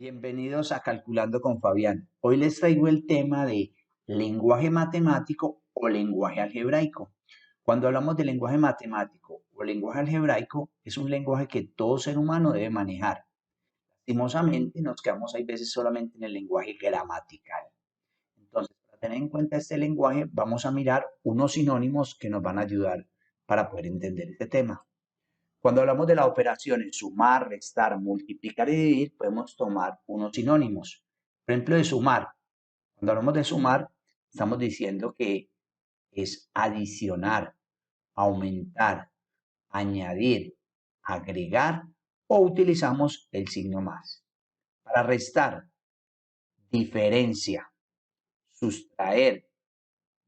Bienvenidos a Calculando con Fabián. Hoy les traigo el tema de lenguaje matemático o lenguaje algebraico. Cuando hablamos de lenguaje matemático o lenguaje algebraico, es un lenguaje que todo ser humano debe manejar. Lastimosamente, nos quedamos hay veces solamente en el lenguaje gramatical. Entonces, para tener en cuenta este lenguaje, vamos a mirar unos sinónimos que nos van a ayudar para poder entender este tema. Cuando hablamos de las operaciones sumar, restar, multiplicar y dividir, podemos tomar unos sinónimos. Por ejemplo, de sumar. Cuando hablamos de sumar, estamos diciendo que es adicionar, aumentar, añadir, agregar o utilizamos el signo más. Para restar, diferencia, sustraer,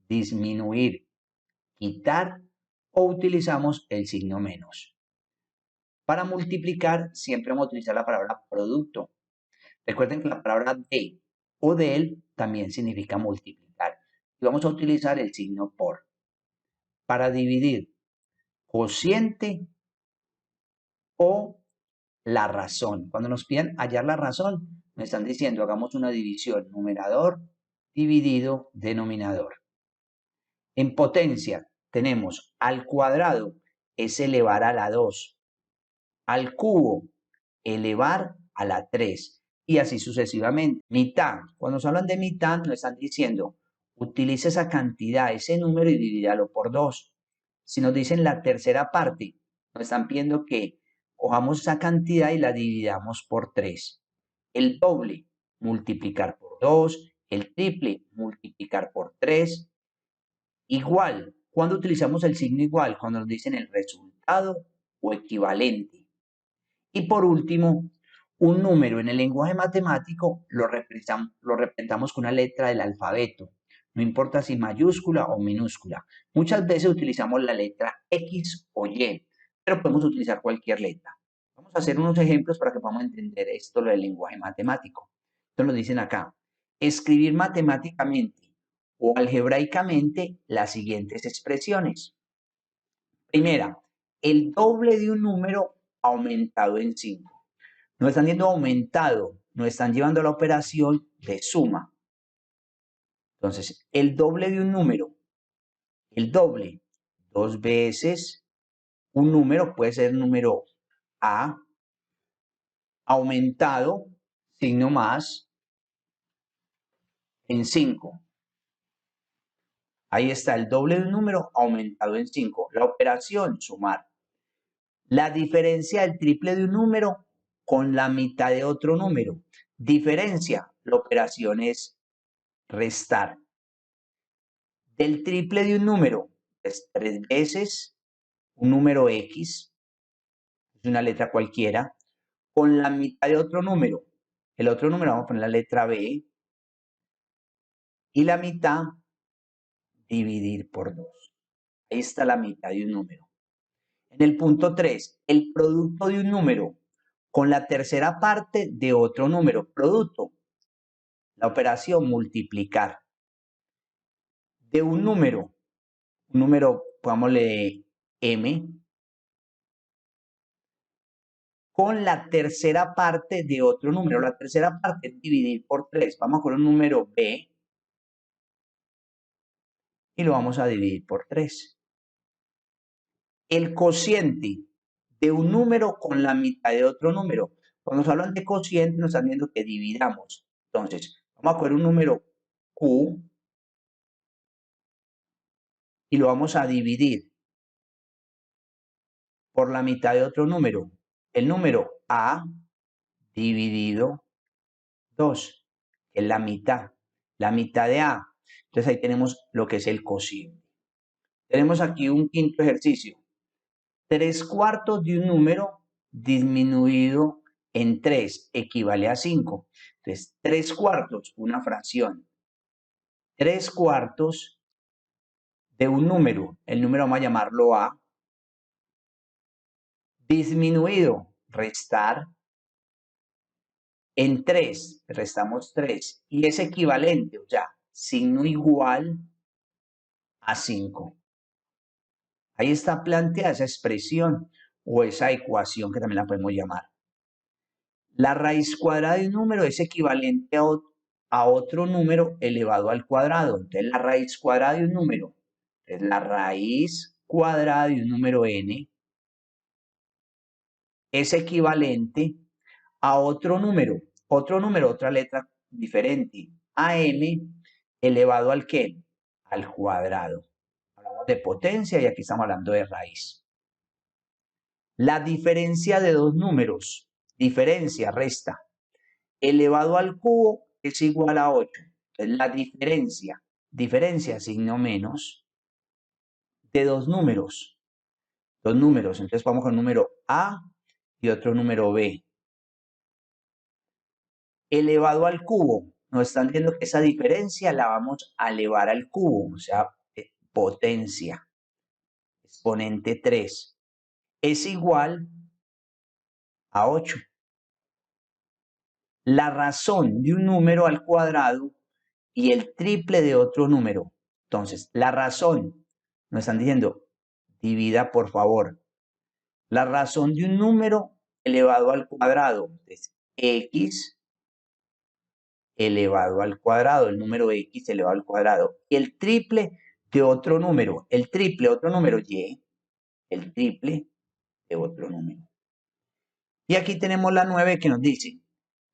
disminuir, quitar o utilizamos el signo menos. Para multiplicar, siempre vamos a utilizar la palabra producto. Recuerden que la palabra de o del también significa multiplicar. Y vamos a utilizar el signo por. Para dividir, cociente o la razón. Cuando nos piden hallar la razón, me están diciendo hagamos una división numerador dividido denominador. En potencia tenemos al cuadrado es elevar a la 2. Al cubo, elevar a la 3 y así sucesivamente. Mitad, cuando nos hablan de mitad, nos están diciendo, utilice esa cantidad, ese número y divídalo por 2. Si nos dicen la tercera parte, nos están pidiendo que cojamos esa cantidad y la dividamos por 3. El doble, multiplicar por 2. El triple, multiplicar por 3. Igual, cuando utilizamos el signo igual, cuando nos dicen el resultado o equivalente. Y por último, un número en el lenguaje matemático lo representamos con una letra del alfabeto, no importa si mayúscula o minúscula. Muchas veces utilizamos la letra X o Y, pero podemos utilizar cualquier letra. Vamos a hacer unos ejemplos para que podamos entender esto, lo del lenguaje matemático. Entonces nos dicen acá, escribir matemáticamente o algebraicamente las siguientes expresiones. Primera, el doble de un número aumentado en 5. No están diciendo aumentado, no están llevando a la operación de suma. Entonces, el doble de un número, el doble, 2 veces un número, puede ser el número A, aumentado, signo más, en 5. Ahí está el doble de un número aumentado en 5. La operación, sumar. La diferencia del triple de un número con la mitad de otro número. Diferencia, la operación es restar. Del triple de un número es 3 veces un número X, es una letra cualquiera, con la mitad de otro número. El otro número vamos a poner la letra B y la mitad dividir por 2. Ahí está la mitad de un número. En el punto 3, el producto de un número con la tercera parte de otro número. Producto, la operación multiplicar. De un número, pongámosle M, con la tercera parte de otro número. La tercera parte es dividir por 3. Vamos con un número B y lo vamos a dividir por 3. El cociente de un número con la mitad de otro número. Cuando nos hablan de cociente nos están viendo que dividamos. Entonces, vamos a coger un número Q y lo vamos a dividir por la mitad de otro número. El número A dividido 2, que es la mitad de A. Entonces ahí tenemos lo que es el cociente. Tenemos aquí un quinto ejercicio. 3/4 de un número disminuido en 3 equivale a 5. Entonces, 3/4, una fracción. 3/4 de un número, el número vamos a llamarlo A, disminuido, restar, en 3, restamos 3, y es equivalente, o sea, signo igual a 5. Ahí está planteada esa expresión o esa ecuación que también la podemos llamar. La raíz cuadrada de un número es equivalente a otro número elevado al cuadrado. Entonces, la raíz cuadrada de un número es la raíz cuadrada de un número n es equivalente a otro número, otra letra diferente, a m elevado al ¿qué? Al cuadrado. Hablamos de potencia y aquí estamos hablando de raíz. La diferencia de dos números, diferencia, resta, elevado al cubo es igual a 8. Entonces, la diferencia signo menos, de dos números. Entonces vamos con el número A y otro número B. Elevado al cubo, nos están diciendo que esa diferencia la vamos a elevar al cubo, o sea, potencia, exponente 3, es igual a 8. La razón de un número al cuadrado y el triple de otro número. Entonces, la razón, nos están diciendo, divida por favor. La razón de un número elevado al cuadrado es x elevado al cuadrado, el número x elevado al cuadrado. Y el triple de otro número, el triple de otro número y, el triple de otro número. Y aquí tenemos la 9 que nos dice,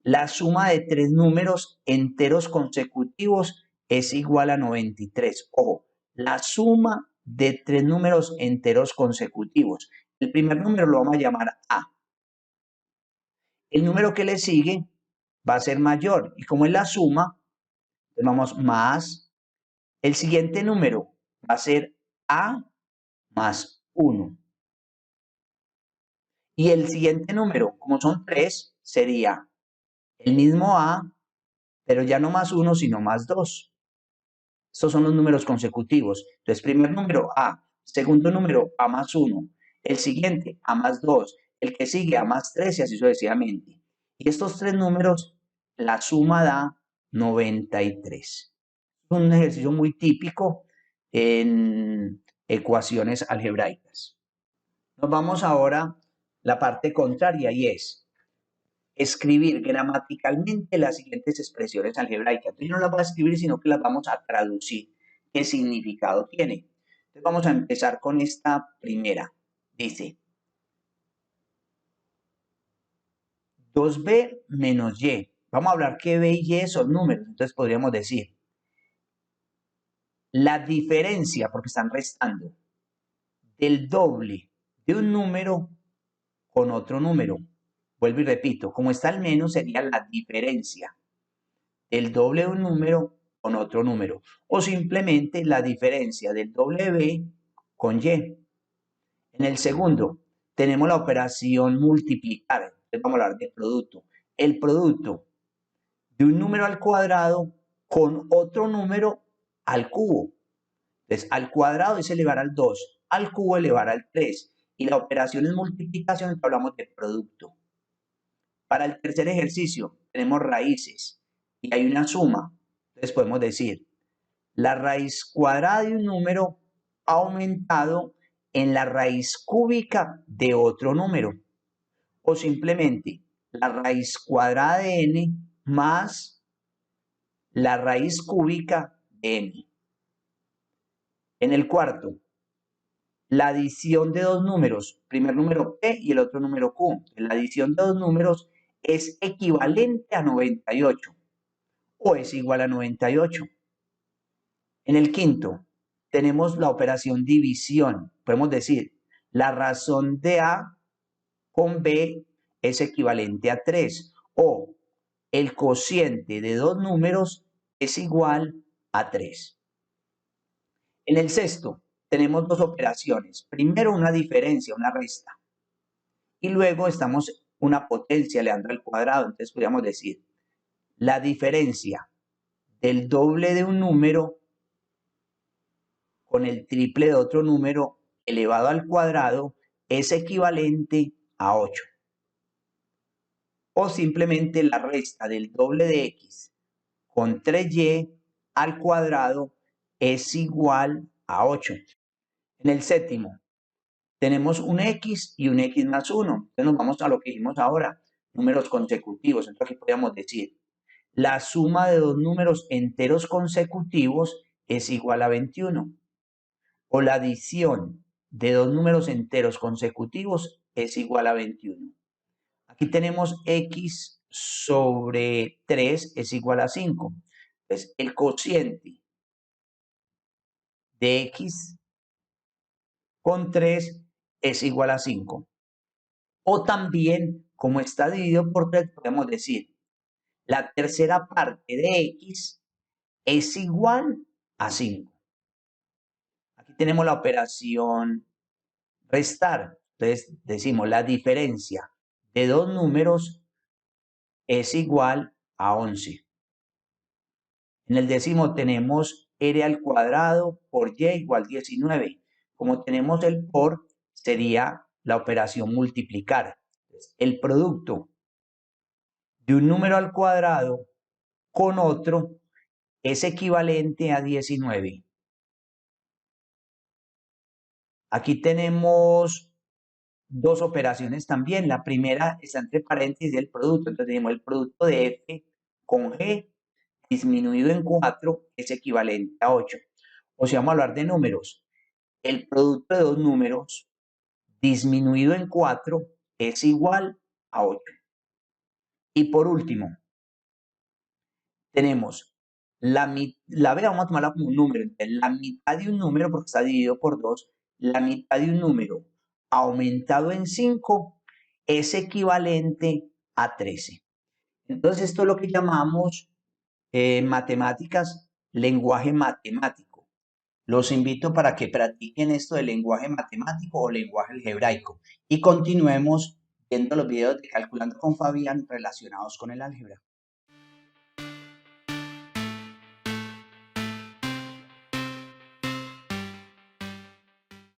la suma de tres números enteros consecutivos es igual a 93. Ojo, la suma de tres números enteros consecutivos. El primer número lo vamos a llamar A. El número que le sigue va a ser mayor. Y como es la suma, vamos más. El siguiente número va a ser A más 1. Y el siguiente número, como son 3, sería el mismo A, pero ya no más 1, sino más 2. Estos son los números consecutivos. Entonces, primer número A, segundo número A más 1, el siguiente A más 2, el que sigue A más 3 y así sucesivamente. Y estos tres números, la suma da 93. Es un ejercicio muy típico en ecuaciones algebraicas. Nos vamos ahora a la parte contraria y es escribir gramaticalmente las siguientes expresiones algebraicas. Entonces, yo no las voy a escribir, sino que las vamos a traducir. ¿Qué significado tiene? Entonces, vamos a empezar con esta primera. Dice, 2b menos y. Vamos a hablar que b y y son números. Entonces, podríamos decir, la diferencia, porque están restando, del doble de un número con otro número. Vuelvo y repito, como está el menos, sería la diferencia del doble de un número con otro número. O simplemente la diferencia del W con Y. En el segundo, tenemos la operación multiplicar. Entonces vamos a hablar de producto. El producto de un número al cuadrado con otro número al cubo. Entonces, al cuadrado es elevar al 2, al cubo elevar al 3. Y la operación es multiplicación, entonces hablamos de producto. Para el tercer ejercicio tenemos raíces y hay una suma. Entonces podemos decir, la raíz cuadrada de un número ha aumentado en la raíz cúbica de otro número. O simplemente la raíz cuadrada de n más la raíz cúbica de n. En el cuarto, la adición de dos números, primer número P y el otro número Q. La adición de dos números es equivalente a 98 o es igual a 98. En el quinto, tenemos la operación división. Podemos decir, la razón de A con B es equivalente a 3 o el cociente de dos números es igual a 3. En el sexto, tenemos dos operaciones. Primero una diferencia, una resta. Y luego estamos una potencia elevando al cuadrado. Entonces podríamos decir, la diferencia del doble de un número con el triple de otro número elevado al cuadrado es equivalente a 8. O simplemente la resta del doble de x con 3y al cuadrado es igual a 8. En el séptimo, tenemos un x y un x más 1. Entonces nos vamos a lo que dijimos ahora. números consecutivos. Entonces aquí podríamos decir, la suma de dos números enteros consecutivos es igual a 21. O la adición de dos números enteros consecutivos es igual a 21. Aquí tenemos x sobre 3 es igual a 5. Entonces, el cociente de x con 3 es igual a 5. O también, como está dividido por 3, podemos decir, la tercera parte de x es igual a 5. Aquí tenemos la operación restar. Entonces, decimos la diferencia de dos números es igual a 11. En el décimo tenemos r al cuadrado por y igual 19. Como tenemos el por, sería la operación multiplicar. El producto de un número al cuadrado con otro es equivalente a 19. Aquí tenemos dos operaciones también. La primera está entre paréntesis del producto. Entonces tenemos el producto de f con g disminuido en 4 es equivalente a 8. O sea, vamos a hablar de números. El producto de dos números disminuido en 4 es igual a 8. Y por último, tenemos la B, vamos a tomarla como un número. Entonces, la mitad de un número, porque está dividido por 2, la mitad de un número aumentado en 5 es equivalente a 13. Entonces, esto es lo que llamamos matemáticas, lenguaje matemático. Los invito para que practiquen esto del lenguaje matemático o lenguaje algebraico y continuemos viendo los videos de Calculando con Fabián relacionados con el álgebra.